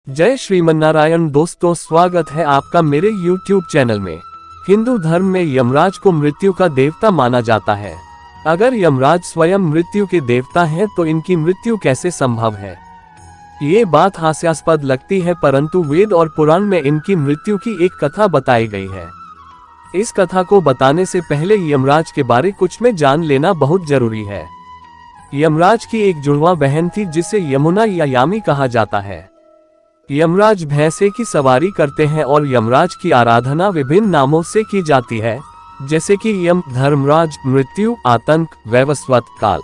जय श्रीमन्नारायण। दोस्तों, स्वागत है आपका मेरे YouTube चैनल में। हिंदू धर्म में यमराज को मृत्यु का देवता माना जाता है। अगर यमराज स्वयं मृत्यु के देवता हैं तो इनकी मृत्यु कैसे संभव है? ये बात हास्यास्पद लगती है, परंतु वेद और पुराण में इनकी मृत्यु की एक कथा बताई गई है। इस कथा को बताने से पहले यमराज के बारे कुछ में जान लेना बहुत जरूरी है। यमराज की एक जुड़वा बहन थी जिसे यमुना या यामी कहा जाता है। यमराज भैंसे की सवारी करते हैं और यमराज की आराधना विभिन्न नामों से की जाती है, जैसे कि यम, धर्मराज, मृत्यु, आतंक, वैवस्वत, काल।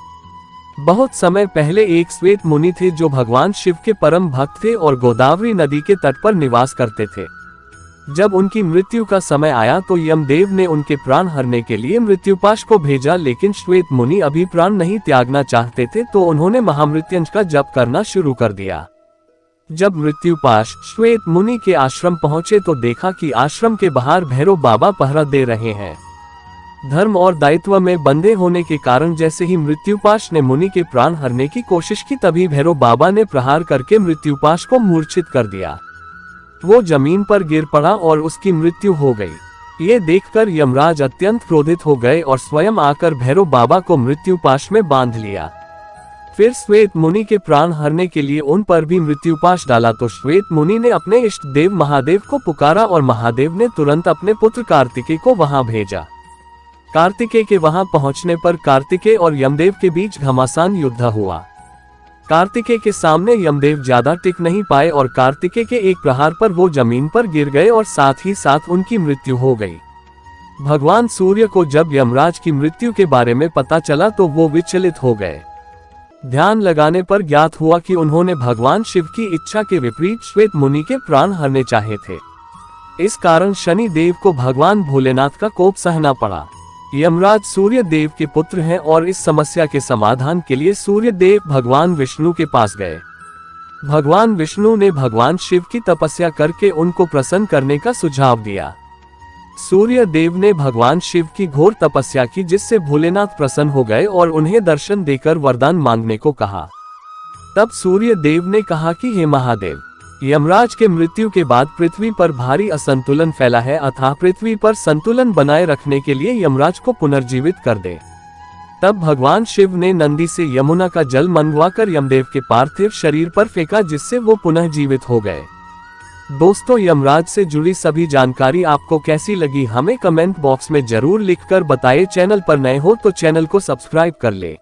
बहुत समय पहले एक श्वेत मुनि थे जो भगवान शिव के परम भक्त थे और गोदावरी नदी के तट पर निवास करते थे। जब उनकी मृत्यु का समय आया तो यमदेव ने उनके प्राण हरने के लिए मृत्युपाश को भेजा, लेकिन श्वेत मुनि अभी प्राण नहीं त्यागना चाहते थे तो उन्होंने महामृत्युंजय का जप करना शुरू कर दिया। जब मृत्युपाश श्वेत मुनि के आश्रम पहुंचे तो देखा कि आश्रम के बाहर भैरव बाबा पहरा दे रहे हैं। धर्म और दायित्व में बंधे होने के कारण जैसे ही मृत्युपाश ने मुनि के प्राण हरने की कोशिश की, तभी भैरव बाबा ने प्रहार करके मृत्युपाश को मूर्छित कर दिया। वो जमीन पर गिर पड़ा और उसकी मृत्यु हो गई। ये देखकर यमराज अत्यंत क्रोधित हो गए और स्वयं आकर भैरव बाबा को मृत्युपाश में बांध लिया। फिर श्वेत मुनि के प्राण हरने के लिए उन पर भी मृत्युपाश डाला तो श्वेत मुनि ने अपने इष्ट देव महादेव को पुकारा और महादेव ने तुरंत अपने पुत्र कार्तिकेय को वहां भेजा। कार्तिकेय के वहां पहुंचने पर कार्तिकेय और यमदेव के बीच घमासान युद्ध हुआ। कार्तिकेय के सामने यमदेव ज्यादा टिक नहीं पाए और कार्तिकेय के एक प्रहार पर वो जमीन पर गिर गए और साथ ही साथ उनकी मृत्यु हो गई। भगवान सूर्य को जब यमराज की मृत्यु के बारे में पता चला तो वो विचलित हो गए। ध्यान लगाने पर ज्ञात हुआ कि उन्होंने भगवान शिव की इच्छा के विपरीत श्वेत मुनि के प्राण हरने चाहे थे। इस कारण शनि देव को भगवान भोलेनाथ का कोप सहना पड़ा। यमराज सूर्य देव के पुत्र हैं और इस समस्या के समाधान के लिए सूर्य देव भगवान विष्णु के पास गए। भगवान विष्णु ने भगवान शिव की तपस्या करके उनको प्रसन्न करने का सुझाव दिया। सूर्य देव ने भगवान शिव की घोर तपस्या की, जिससे भोलेनाथ प्रसन्न हो गए और उन्हें दर्शन देकर वरदान मांगने को कहा। तब सूर्य देव ने कहा कि हे महादेव, यमराज के मृत्यु के बाद पृथ्वी पर भारी असंतुलन फैला है, अतः पृथ्वी पर संतुलन बनाए रखने के लिए यमराज को पुनर्जीवित कर दे। तब भगवान शिव ने नंदी से यमुना का जल मंगवाकर यमदेव के पार्थिव शरीर पर फेंका, जिससे वो पुनः जीवित हो गए। दोस्तों, यमराज से जुड़ी सभी जानकारी आपको कैसी लगी हमें कमेंट बॉक्स में जरूर लिखकर बताएं। चैनल पर नए हो तो चैनल को सब्सक्राइब कर ले।